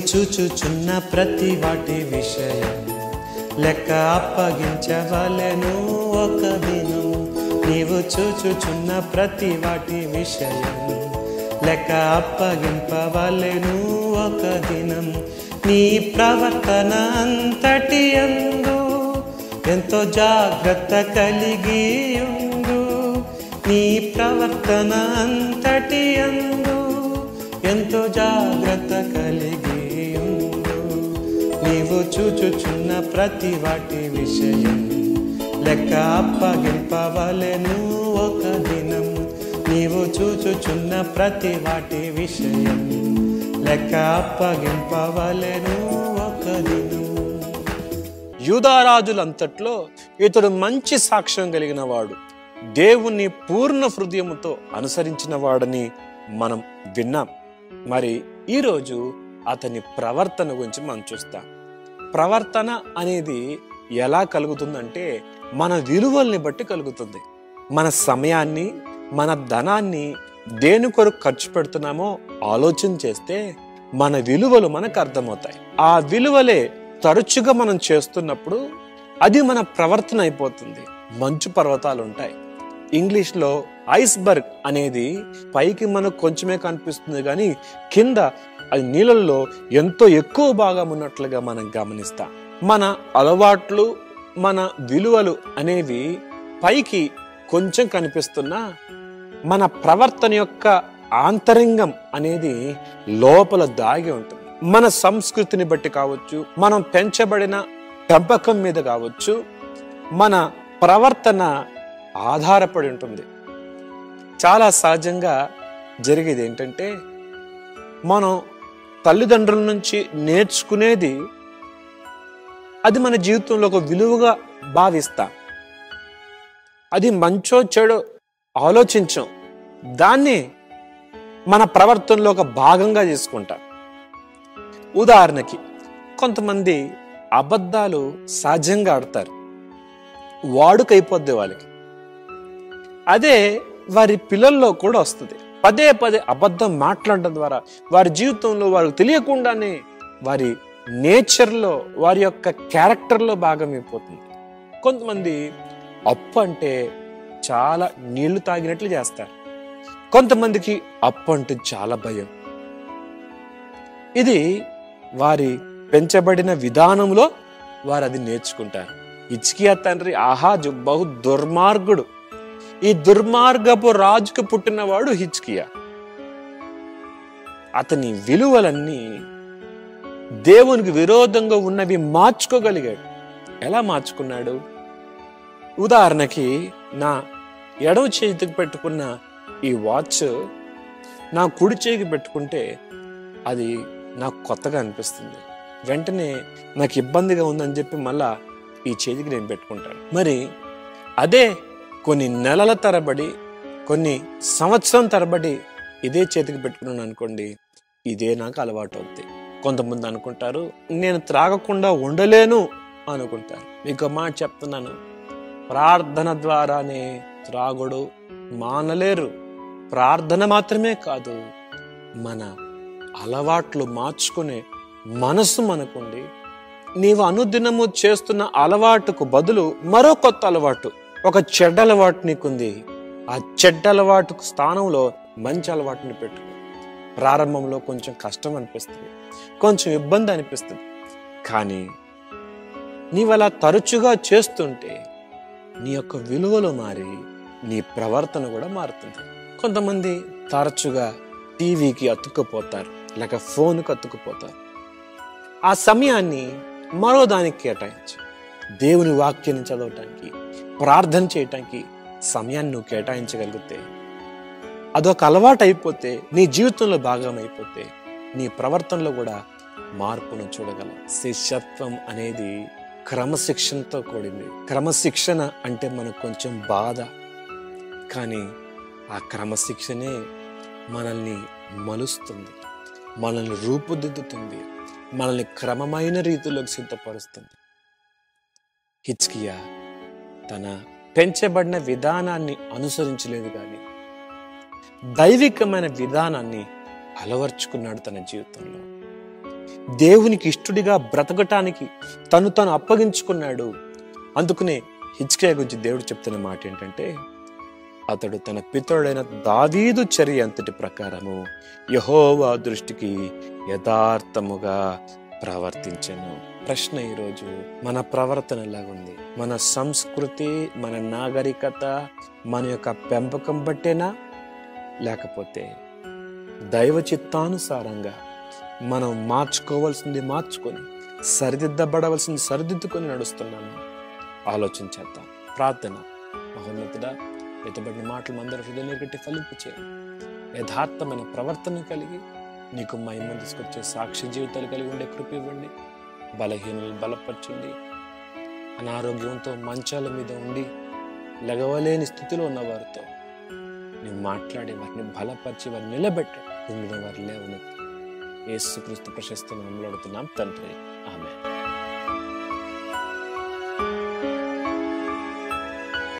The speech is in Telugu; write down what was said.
చూచుచున్న ప్రతి వాటి విషయం లెక్క అప్పగించవలెను ఒక దినం. నీవు చూచుచున్న ప్రతి వాటి విషయం లెక్క అప్పగింపవలెను ఒక దినం. నీ ప్రవర్తన అంతటి యందు ఎంతో జాగ్రత్త కలిగి ఉండు. నీ ప్రవర్తన అంతటి యందు ఎంతో జాగ్రత్త కలిగి ఉండు. నీవు చూచుచున్న ప్రతి వాటి విషయం లెక్క అప్పగింపవలెను ఒక దినం. నీవు చూచుచున్న ప్రతి వాటి విషయం లెక్క అప్పగింపవలెను ఒక దినం. యూదారాజులంతట్లో ఇతడు మంచి సాక్ష్యం కలిగిన వాడు, దేవుణ్ణి పూర్ణ హృదయముతో అనుసరించిన వాడని మనం విన్నాం. మరి ఈరోజు అతని ప్రవర్తన గురించి మనం చూస్తాం. ప్రవర్తన అనేది ఎలా కలుగుతుందంటే మన విలువల్ని బట్టి కలుగుతుంది. మన సమయాన్ని, మన ధనాన్ని దేని కొరకు ఖర్చు పెడుతున్నామో ఆలోచన చేస్తే మన విలువలు మనకు అర్థమవుతాయి. ఆ విలువలే తరచుగా మనం చేస్తున్నప్పుడు అది మన ప్రవర్తన అయిపోతుంది. మంచు పర్వతాలు ఉంటాయి. ఇంగ్లీష్లో ఐస్బర్గ్ అనేది పైకి మనకు కొంచెమే కనిపిస్తుంది, కానీ కింద అది నీళ్ళల్లో ఎంతో ఎక్కువ భాగం ఉన్నట్లుగా మనం గమనిస్తాం. మన అలవాట్లు, మన విలువలు అనేవి పైకి కొంచెం కనిపిస్తున్నా మన ప్రవర్తన యొక్క ఆంతరంగం అనేది లోపల దాగి ఉంటుంది. మన సంస్కృతిని బట్టి కావచ్చు, మనం పెంచబడిన పెంపకం మీద కావచ్చు, మన ప్రవర్తన ఆధారపడి ఉంటుంది. చాలా సహజంగా జరిగేది ఏంటంటే మనం తల్లిదండ్రుల నుంచి నేర్చుకునేది అది మన జీవితంలో ఒక విలువగా భావిస్తాం. అది మంచో చెడో ఆలోచించాం, దాన్ని మన ప్రవర్తనలో ఒక భాగంగా చేసుకుంటాం. ఉదాహరణకి కొంతమంది అబద్ధాలు సహజంగా ఆడతారు, వాడుకైపోద్ది వాళ్ళకి. అదే వారి పిల్లల్లో కూడా వస్తుంది. పదే పదే అబద్ధం మాట్లాడడం ద్వారా వారి జీవితంలో వారికి తెలియకుండానే వారి నేచర్లో, వారి యొక్క క్యారెక్టర్లో భాగం అయిపోతుంది. కొంతమంది అప్పు అంటే చాలా నీళ్లు తాగినట్లు చేస్తారు. కొంతమందికి అప్పు అంటే చాలా భయం. ఇది వారి పెంచబడిన విధానంలో వారు అది నేర్చుకుంటారు. హిజ్కియా తండ్రి బహు దుర్మార్గుడు. ఈ దుర్మార్గపు రాజుకు పుట్టినవాడు హిజ్కియా. అతని విలువలన్నీ దేవునికి విరోధంగా ఉన్నవి మార్చుకోగలిగాడు. ఎలా మార్చుకున్నాడు? ఉదాహరణకి నా ఎడవ చేతికి పెట్టుకున్న ఈ వాచ్ నా కుడి చేతికి పెట్టుకుంటే అది నాకు కొత్తగా అనిపిస్తుంది. వెంటనే నాకు ఇబ్బందిగా ఉందని చెప్పి మళ్ళా ఈ చేతికి నేను పెట్టుకుంటాను. మరి అదే కొన్ని నెలల తరబడి, కొన్ని సంవత్సరం తరబడి ఇదే చేతికి పెట్టుకున్నాను అనుకోండి, ఇదే నాకు అలవాటు అవుతుంది. కొంతమంది అనుకుంటారు నేను త్రాగకుండా ఉండలేను అనుకుంటారు. మీకు మాట చెప్తున్నాను, ప్రార్థన ద్వారానే త్రాగుడు మానలేరు. ప్రార్థన మాత్రమే కాదు, మన అలవాట్లు మార్చుకునే మనసు మనకుండి నీవు అనుదినము చేస్తున్న అలవాటుకు బదులు మరో కొత్త అలవాటు, ఒక చెడ్డ అలవాటు నీకుంది, ఆ చెడ్డ అలవాటుకు స్థానంలో మంచి అలవాటుని పెట్టుకో. ప్రారంభంలో కొంచెం కష్టం అనిపిస్తుంది, కొంచెం ఇబ్బంది అనిపిస్తుంది, కానీ నీవు అలా తరచుగా చేస్తుంటే నీ యొక్క విలువలు మారి నీ ప్రవర్తన కూడా మారుతుంది. కొంతమంది తరచుగా టీవీకి అతుక్కుపోతారు, లేక ఫోన్కి అతుక్కుపోతారు. ఆ సమయాన్ని మరో దానికి కేటాయించు. దేవుని వాక్యాన్ని చదవటానికి, ప్రార్థన చేయటానికి సమయాన్ని నువ్వు కేటాయించగలిగితే, అదొక అలవాటు అయిపోతే, నీ జీవితంలో భాగం అయిపోతే, నీ ప్రవర్తనలో కూడా మార్పును చూడగలవు. శిష్యత్వం అనేది క్రమశిక్షణతో కూడింది. క్రమశిక్షణ అంటే మనకు కొంచెం బాధ, కానీ ఆ క్రమశిక్షణే మనల్ని మలుస్తుంది, మనల్ని రూపుదిద్దుతుంది, మనల్ని క్రమమైన రీతిలోకి సిద్ధపరుస్తుంది. హిజ్కియా తన పెంచబడిన విధానాన్ని అనుసరించలేదు, కానీ దైవికమైన విధానాన్ని అలవర్చుకున్నాడు తన జీవితంలో. దేవునికి ఇష్టడిగా బ్రతకటానికి తను అప్పగించుకున్నాడు. అందుకనే హిజ్కియా గురించి దేవుడు చెప్తున్న మాట ఏంటంటే, అతడు తన పితరుడైన దావీదు చర్య అంతటి ప్రకారము యెహోవా దృష్టికి యథార్థముగా ప్రవర్తించెను. ప్రశ్న ఈరోజు, మన ప్రవర్తన ఎలాగుంది? మన సంస్కృతి, మన నాగరికత, మన యొక్క పెంపకం బట్టేనా, లేకపోతే దైవ చిత్తానుసారంగా మనం మార్చుకోవాల్సింది మార్చుకొని, సరిదిద్దబడవలసింది సరిదిద్దుకొని నడుస్తున్నాము? ఆలోచించేద్దాం. ప్రార్థన. మహోన్నతుడా, ఎత్తబడిన మాటలు అందరూ హృదయంలో గట్టి ఫలింపు చేయండి. యథార్థమైన ప్రవర్తన కలిగి నీకు మహిమ తీసుకొచ్చే సాక్షి జీవితాలు కలిగి ఉండే కృప ఇవ్వండి. బలహీనలు బలపరచండి. అనారోగ్యంతో మంచాల మీద ఉండి లెగవలేని స్థితిలో ఉన్న వారితో నేను మాట్లాడి వారిని బలపరిచి వారిని నిలబెట్టండి. కుంగిన వారి లేవనెత్తి యేసుక్రీస్తు ప్రశస్త నామములో అడుగుతున్నాం తండ్రి, ఆమేన్.